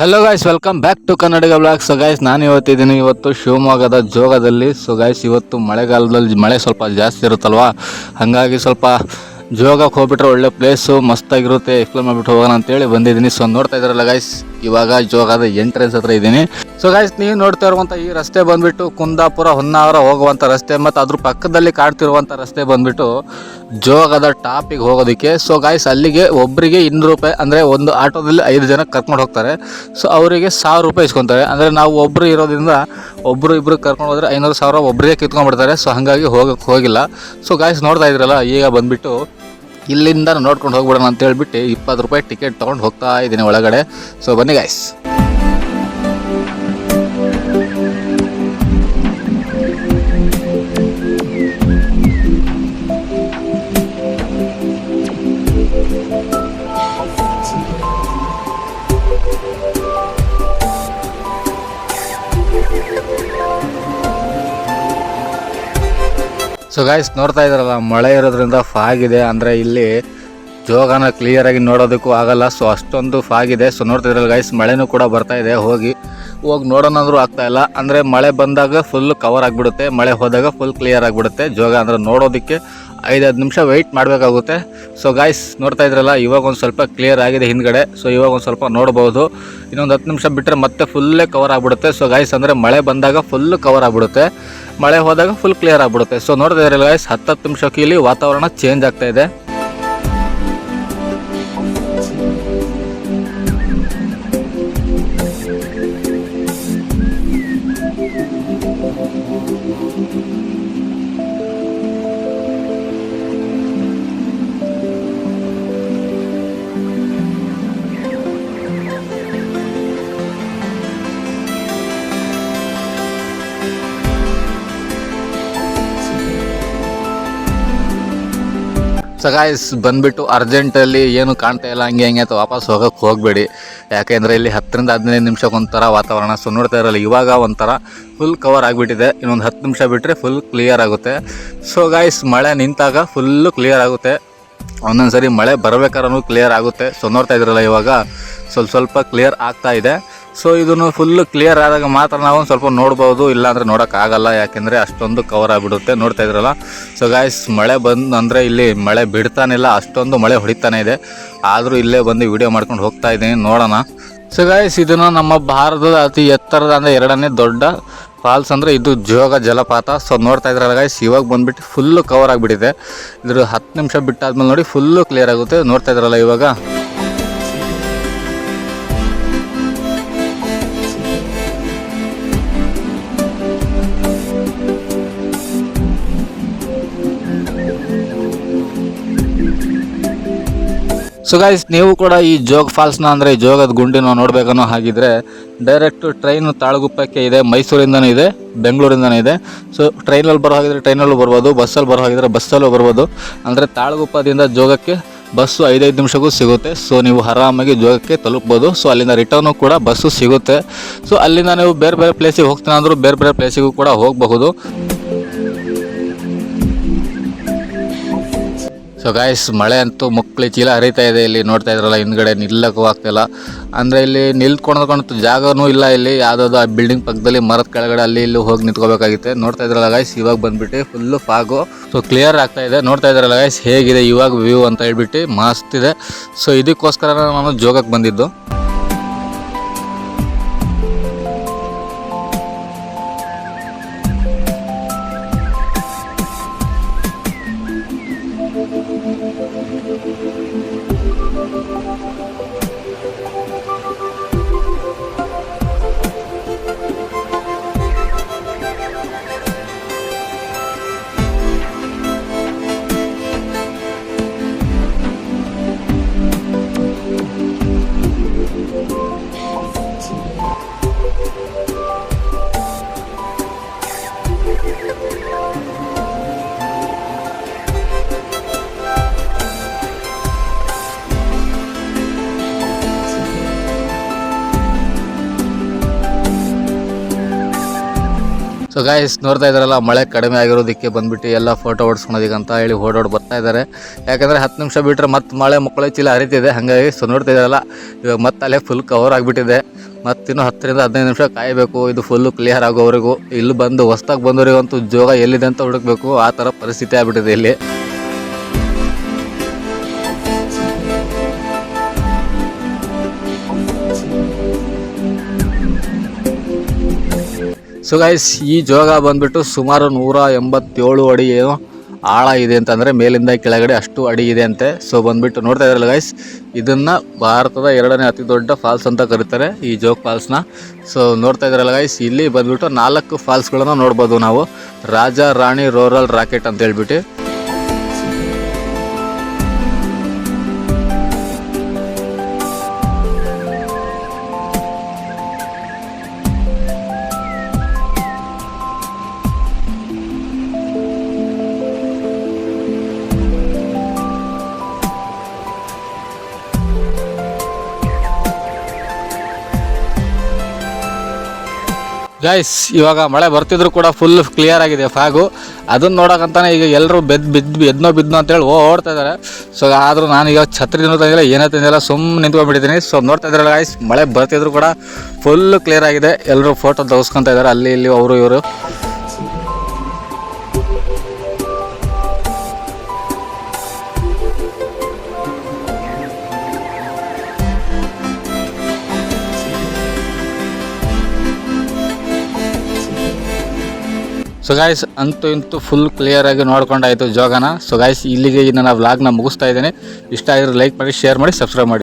Hello guys, welcome back to Kannadiga blog. So guys, ನಾನು ಇವತ್ತಿದ್ದೀನಿ ಇವತ್ತು ಶಿವಮೊಗ್ಗದ ಜೋಗದಲ್ಲಿ. ಸೊ ಗೈಸ್, ಇವತ್ತು ಮಳೆಗಾಲದಲ್ಲಿ ಮಳೆ ಸ್ವಲ್ಪ ಜಾಸ್ತಿ ಇರುತ್ತಲ್ವಾ, ಹಾಗಾಗಿ ಸ್ವಲ್ಪ ಜೋಗಕ್ಕೆ ಹೋಗ್ಬಿಟ್ರೆ ಒಳ್ಳೆ ಪ್ಲೇಸು ಮಸ್ತಾಗಿರುತ್ತೆ, ಎಕ್ಸ್ಪ್ಲೋರ್ ಮಾಡಿಬಿಟ್ಟು ಹೋಗೋಣ ಅಂತೇಳಿ ಬಂದಿದ್ದೀನಿ. ಸೊ ನೋಡ್ತಾ ಇದ್ದಾರಲ್ಲ ಗೈಸ್, ಇವಾಗ ಜೋಗದ ಎಂಟ್ರೆನ್ಸ್ ಹತ್ರ ಇದ್ದೀನಿ. ಸೊ ಗೈಸ್, ನೀವು ನೋಡ್ತಾ ಇರುವಂಥ ಈ ರಸ್ತೆ ಬಂದ್ಬಿಟ್ಟು ಕುಂದಾಪುರ ಹೊನ್ನಾವರ ಹೋಗುವಂಥ ರಸ್ತೆ, ಮತ್ತು ಅದ್ರ ಪಕ್ಕದಲ್ಲಿ ಕಾಡ್ತಿರುವಂಥ ರಸ್ತೆ ಬಂದ್ಬಿಟ್ಟು ಜೋಗದ ಟಾಪಿಗೆ ಹೋಗೋದಕ್ಕೆ. ಸೊ ಗೈಸ್, ಅಲ್ಲಿಗೆ ಒಬ್ಬರಿಗೆ 200 ರೂಪಾಯಿ, ಅಂದರೆ ಒಂದು ಆಟೋದಲ್ಲಿ 5 ಜನ ಕರ್ಕೊಂಡು ಹೋಗ್ತಾರೆ. ಸೊ ಅವರಿಗೆ 1000 ರೂಪಾಯಿ ಇಸ್ಕೊತಾರೆ. ಅಂದರೆ ನಾವು ಒಬ್ಬರು ಇರೋದ್ರಿಂದ ಒಬ್ಬರು ಇಬ್ಬರು ಕರ್ಕೊಂಡು ಹೋದರೆ 500,000 ಒಬ್ಬರಿಗೆ ಕಿತ್ಕೊಂಡ್ಬಿಡ್ತಾರೆ. ಸೊ ಹಾಗಾಗಿ ಹೋಗಿಲ್ಲ. ಸೊ ಗೈಸ್, ನೋಡ್ತಾ ಇದ್ರಲ್ಲ, ಈಗ ಬಂದುಬಿಟ್ಟು ಇಲ್ಲಿಂದ ನೋಡ್ಕೊಂಡು ಹೋಗ್ಬಿಡೋಣ ಅಂತ ಹೇಳ್ಬಿಟ್ಟು 20 ರೂಪಾಯಿ ಟಿಕೆಟ್ ತೊಗೊಂಡು ಹೋಗ್ತಾ ಇದ್ದೀನಿ ಒಳಗಡೆ. ಸೊ ಬನ್ನಿ ಗೈಸ್. ಸೊ ಗೈಸ್, ನೋಡ್ತಾ ಇದ್ದಾರಲ್ಲ, ಮಳೆ ಇರೋದ್ರಿಂದ ಫಾಗ್ ಇದೆ. ಅಂದರೆ ಇಲ್ಲಿ ಜೋಗನ ಕ್ಲಿಯರಾಗಿ ನೋಡೋದಕ್ಕೂ ಆಗಲ್ಲ. ಸೊ ಅಷ್ಟೊಂದು ಫಾಗ್ ಇದೆ. ಸೊ ನೋಡ್ತಾ ಇದ್ರಲ್ಲ ಗೈಸ್, ಮಳೆನೂ ಕೂಡ ಬರ್ತಾ ಇದೆ. ಹೋಗಿ ನೋಡೋಣ ಅಂದರೂ ಆಗ್ತಾಯಿಲ್ಲ. ಅಂದರೆ ಮಳೆ ಬಂದಾಗ ಫುಲ್ ಕವರ್ ಆಗಿಬಿಡುತ್ತೆ, ಮಳೆ ಹೋದಾಗ ಫುಲ್ ಕ್ಲಿಯರ್ ಆಗಿಬಿಡುತ್ತೆ ಜೋಗ. ಅಂದರೆ ನೋಡೋದಕ್ಕೆ 5-10 ನಿಮಿಷ ವೆಯ್ಟ್ ಮಾಡಬೇಕಾಗುತ್ತೆ. ಸೊ ಗೈಸ್, ನೋಡ್ತಾ ಇದ್ರಲ್ಲ, ಇವಾಗ ಒಂದು ಸ್ವಲ್ಪ ಕ್ಲಿಯರ್ ಆಗಿದೆ ಹಿಂದ್ಗಡೆ. ಸೊ ಇವಾಗ ಒಂದು ಸ್ವಲ್ಪ ನೋಡ್ಬೋದು. ಇನ್ನೊಂದು 10 ನಿಮಿಷ ಬಿಟ್ಟರೆ ಮತ್ತೆ ಫುಲ್ಲೇ ಕವರ್ ಆಗಿಬಿಡುತ್ತೆ. ಸೊ ಗೈಸ್, ಅಂದರೆ ಮಳೆ ಬಂದಾಗ ಫುಲ್ಲು ಕವರ್ ಆಗಿಬಿಡುತ್ತೆ, ಮಳೆ ಹೋದಾಗ ಫುಲ್ ಕ್ಲಿಯರ್ ಆಗಿಬಿಡುತ್ತೆ. ಸೊ ನೋಡ್ತಾ ಇದ್ರಲ್ಲ ಗೈಸ್, 10 ನಿಮಿಷಕ್ಕೆ ಇಲ್ಲಿ ವಾತಾವರಣ ಚೇಂಜ್ ಆಗ್ತಾ ಇದೆ. ಸೊ ಗಾಯ್ಸ್, ಬಂದುಬಿಟ್ಟು ಅರ್ಜೆಂಟಲ್ಲಿ ಏನು ಕಾಣ್ತಾ ಇಲ್ಲ ಹಂಗೆ ಅಂತ ವಾಪಸ್ ಹೋಗೋಕ್ಕೆ ಹೋಗಬೇಡಿ. ಯಾಕೆಂದರೆ ಇಲ್ಲಿ 10-15 ನಿಮಿಷಕ್ಕೆ ಒಂಥರ ವಾತಾವರಣ. ಸೊ ನೋಡ್ತಾ ಇರಲ್ಲ, ಇವಾಗ ಒಂಥರ ಫುಲ್ ಕವರ್ ಆಗಿಬಿಟ್ಟಿದೆ. ಇನ್ನೊಂದು 10 ನಿಮಿಷ ಬಿಟ್ಟರೆ ಫುಲ್ ಕ್ಲಿಯರ್ ಆಗುತ್ತೆ. ಸೊ ಗಾಯ್ಸ್, ಮಳೆ ನಿಂತಾಗ ಫುಲ್ಲು ಕ್ಲಿಯರ್ ಆಗುತ್ತೆ, ಒಂದೊಂದು ಸರಿ ಮಳೆ ಬರಬೇಕಾದ್ರೂ ಕ್ಲಿಯರ್ ಆಗುತ್ತೆ. ಸೊ ನೋಡ್ತಾ ಇದ್ರಲ್ಲ, ಇವಾಗ ಸ್ವಲ್ಪ ಕ್ಲಿಯರ್ ಆಗ್ತಾ ಇದೆ. ಸೊ ಇದನ್ನು ಫುಲ್ಲು ಕ್ಲಿಯರ್ ಆದಾಗ ಮಾತ್ರ ನಾವು ಸ್ವಲ್ಪ ನೋಡ್ಬೋದು, ಇಲ್ಲಾಂದರೆ ನೋಡೋಕ್ಕಾಗಲ್ಲ, ಯಾಕೆಂದರೆ ಅಷ್ಟೊಂದು ಕವರ್ ಆಗಿಬಿಡುತ್ತೆ. ನೋಡ್ತಾ ಇದ್ರಲ್ಲ. ಸೊ ಗಾಯ್ಸ್, ಮಳೆ ಅಂದರೆ ಇಲ್ಲಿ ಮಳೆ ಬಿಡ್ತಾನಿಲ್ಲ, ಅಷ್ಟೊಂದು ಮಳೆ ಹೊಡಿತಾನೆ ಇದೆ. ಆದರೂ ಇಲ್ಲೇ ಬಂದು ವಿಡಿಯೋ ಮಾಡ್ಕೊಂಡು ಹೋಗ್ತಾ ಇದ್ದೀನಿ, ನೋಡೋಣ. ಸೊ ಗಾಯ್ಸ್, ಇದನ್ನು ನಮ್ಮ ಭಾರತದ ಅತಿ ಎತ್ತರದ ಅಂದರೆ 2ನೇ ದೊಡ್ಡ ಫಾಲ್ಸ್ ಅಂದರೆ ಇದು ಜೋಗ ಜಲಪಾತ. ಸೊ ನೋಡ್ತಾ ಇದ್ರಲ್ಲ ಗೈಸ್, ಇವಾಗ ಬಂದುಬಿಟ್ಟು ಫುಲ್ಲು ಕವರ್ ಆಗಿಬಿಟ್ಟಿದೆ. ಇದ್ರ 10 ನಿಮಿಷ ಬಿಟ್ಟಾದ್ಮೇಲೆ ನೋಡಿ ಫುಲ್ಲು ಕ್ಲಿಯರ್ ಆಗುತ್ತೆ. ನೋಡ್ತಾ ಇದ್ರಲ್ಲ ಇವಾಗ. ಸೊ ಗೈಸ್, ನೀವು ಕೂಡ ಈ ಜೋಗ ಫಾಲ್ಸ್ನ ಅಂದರೆ ಜೋಗದ ಗುಂಡಿನ ನೋಡಬೇಕನ್ನೋ ಹಾಗಿದ್ರೆ ಡೈರೆಕ್ಟ್ ಟ್ರೈನು ತಾಳಗುಪ್ಪಕ್ಕೆ ಇದೆ, ಮೈಸೂರಿಂದನೂ ಇದೆ, ಬೆಂಗಳೂರಿಂದನೂ ಇದೆ. ಸೊ ಟ್ರೈನಲ್ಲಿ ಬರೋ ಹಾಗಿದ್ರೆ ಟ್ರೈನಲ್ಲೂ ಬರ್ಬೋದು, ಬಸ್ಸಲ್ಲಿ ಬರೋ ಹಾಗಿದ್ರೆ ಬಸ್ಸಲ್ಲೂ ಬರ್ಬೋದು. ಅಂದರೆ ತಾಳಗುಪ್ಪದಿಂದ ಜೋಗಕ್ಕೆ ಬಸ್ಸು 5-5 ನಿಮಿಷಕ್ಕೂ ಸಿಗುತ್ತೆ. ಸೊ ನೀವು ಆರಾಮಾಗಿ ಜೋಗಕ್ಕೆ ತಲುಪ್ಬೋದು. ಸೊ ಅಲ್ಲಿಂದ ರಿಟರ್ನು ಕೂಡ ಬಸ್ಸು ಸಿಗುತ್ತೆ. ಸೊ ಅಲ್ಲಿಂದ ನೀವು ಬೇರೆ ಬೇರೆ ಪ್ಲೇಸಿಗೆ ಹೋಗ್ತೀನಿ ಅಂದರೂ ಬೇರೆ ಪ್ಲೇಸಿಗೂ ಕೂಡ ಹೋಗಬಹುದು. ಸೊ ಗಾಯ್ಸ್, ಮಳೆ ಅಂತೂ ಮುಕ್ಳಿ ಚೀಲ ಹರಿತಾ ಇದೆ. ಇಲ್ಲಿ ನೋಡ್ತಾ ಇದ್ರಲ್ಲ, ಹಿಂದ್ಗಡೆ ನಿಲ್ಲಕ್ಕೂ ಆಗ್ತಿಲ್ಲ. ಅಂದರೆ ಇಲ್ಲಿ ನಿಲ್ತ್ಕೊಂಡು ಜಾಗನೂ ಇಲ್ಲ. ಇಲ್ಲಿ ಯಾವುದಾದ್ರು ಆ ಬಿಲ್ಡಿಂಗ್ ಪಕ್ಕದಲ್ಲಿ ಮರದ ಕೆಳಗಡೆ ಅಲ್ಲಿ ಇಲ್ಲಿ ಹೋಗಿ ನಿಂತ್ಕೋಬೇಕಾಗಿತ್ತೆ. ನೋಡ್ತಾ ಇದ್ರಲ್ಲ ಗೈಸ್, ಇವಾಗ ಬಂದುಬಿಟ್ಟು ಫುಲ್ಲು ಫಾಗು. ಸೊ ಕ್ಲಿಯರ್ ಆಗ್ತಾ ಇದೆ. ನೋಡ್ತಾ ಇದ್ರಲ್ಲ ಗೈಸ್, ಹೇಗಿದೆ ಇವಾಗ ವ್ಯೂ ಅಂತ ಹೇಳ್ಬಿಟ್ಟು ಮಸ್ತ್ ಇದೆ. ಸೊ ಇದಕ್ಕೋಸ್ಕರ ನಾನು ಜೋಗಕ್ಕೆ ಬಂದಿದ್ದು. ಸೊ ಗಾಯ್ಸ್ ನೋಡ್ತಾ ಇದ್ದಾರಲ್ಲ, ಮಳೆ ಕಡಿಮೆ ಆಗಿರೋದಕ್ಕೆ ಬಂದ್ಬಿಟ್ಟು ಎಲ್ಲ ಫೋಟೋ ಹೊಡ್ಸ್ಕೊಳೋದಕ್ಕೆ ಅಂತ ಹೇಳಿ ಓಡೋಡಿ ಬರ್ತಾ ಇದ್ದಾರೆ. ಯಾಕಂದರೆ 10 ನಿಮಿಷ ಬಿಟ್ಟರೆ ಮತ್ತೆ ಮಳೆ ಮುಕ್ಕಳೆ ಚೀಲ ಹರಿತಿದೆ. ಹಾಗಾಗಿ ಸೊ ನೋಡ್ತಾ ಇದ್ದಾರಲ್ಲ, ಇವಾಗ ಮತ್ತೆ ಅಲ್ಲೇ ಫುಲ್ ಕವರ್ ಆಗಿಬಿಟ್ಟಿದೆ. ಮತ್ತಿನ್ನು 10-15 ನಿಮಿಷ ಕಾಯಬೇಕು ಇದು ಫುಲ್ಲು ಕ್ಲಿಯರ್ ಆಗೋವರೆಗೂ. ಇಲ್ಲಿ ಬಂದು ಹೊಸ್ದಾಗಿ ಬಂದವರಿಗಂತೂ ಜೋಗ ಎಲ್ಲಿದೆ ಅಂತ ಹುಡುಕಬೇಕು, ಆ ಥರ ಪರಿಸ್ಥಿತಿ ಆಗ್ಬಿಟ್ಟಿದೆ ಇಲ್ಲಿ. ಸೊ ಗೈಸ್, ಈ ಜೋಗ ಬಂದ್ಬಿಟ್ಟು ಸುಮಾರು 187 ಅಡಿ ಏನೋ ಆಳ ಇದೆ ಅಂತಂದರೆ, ಮೇಲಿಂದ ಕೆಳಗಡೆ ಅಷ್ಟು ಅಡಿ ಇದೆ ಅಂತೆ. ಸೊ ಬಂದ್ಬಿಟ್ಟು ನೋಡ್ತಾ ಇದ್ರಲ್ಲ ಗೈಸ್, ಇದನ್ನು ಭಾರತದ 2ನೇ ಅತಿ ದೊಡ್ಡ ಫಾಲ್ಸ್ ಅಂತ ಕರೀತಾರೆ ಈ ಜೋಗ ಫಾಲ್ಸ್ನ. ಸೊ ನೋಡ್ತಾ ಇದ್ರಲ್ಲ ಗೈಸ್, ಇಲ್ಲಿ ಬಂದ್ಬಿಟ್ಟು 4 ಫಾಲ್ಸ್ಗಳನ್ನು ನೋಡ್ಬೋದು ನಾವು. ರಾಜ ರಾಣಿ ರೂರಲ್ ರಾಕೆಟ್ ಅಂತ ಹೇಳ್ಬಿಟ್ಟು. ಗೈಸ್, ಇವಾಗ ಮಳೆ ಬರ್ತಿದ್ರು ಕೂಡ ಫುಲ್ ಕ್ಲಿಯರ್ ಆಗಿದೆ ಫಾಗು. ಅದನ್ನ ನೋಡೋಕ್ಕಂತಾನೆ ಈಗ ಎಲ್ಲರೂ ಎದ್ನೋ ಅಂತೇಳಿ ಓಡ್ತಾ ಇದ್ದಾರೆ. ಸೊ ಆದರೂ ನಾನೀಗ ಛತ್ರಿ ತಂದಿಲ್ಲ, ಏನೇ ತಂದಿಲ್ಲ, ಸುಮ್ಮನೆ ನಿಂತ್ಕೊಂಡ್ಬಿಟ್ಟಿದ್ದೀನಿ. ಸೊ ನೋಡ್ತಾ ಇದ್ದಾರೆ ಗೈಸ್, ಮಳೆ ಬರ್ತಿದ್ರು ಕೂಡ ಫುಲ್ ಕ್ಲಿಯರ್ ಆಗಿದೆ. ಎಲ್ಲರೂ ಫೋಟೋ ತೆಗೆಸ್ಕೊತಾ ಇದ್ದಾರೆ ಅಲ್ಲಿ ಇಲ್ಲಿ ಅವರು ಇವರು. ಸೊ ಗಾಯ್ಸ್, ಅಂತೂ ಇಂತೂ ಫುಲ್ ಕ್ಲಿಯರಾಗಿ ನೋಡ್ಕೊಂಡಾಯಿತು ಜೋಗನ. ಸೊ ಗಾಯ್ಸ್, ಇಲ್ಲಿಗೆ ನನ್ನ ವ್ಲಾಗ್ನ ಮುಗಿಸ್ತಾ ಇದ್ದೀನಿ. ಇಷ್ಟ ಆಗಿದ್ರೆ ಲೈಕ್ ಮಾಡಿ, ಶೇರ್ ಮಾಡಿ, ಸಬ್ಸ್ಕ್ರೈಬ್ ಮಾಡಿ.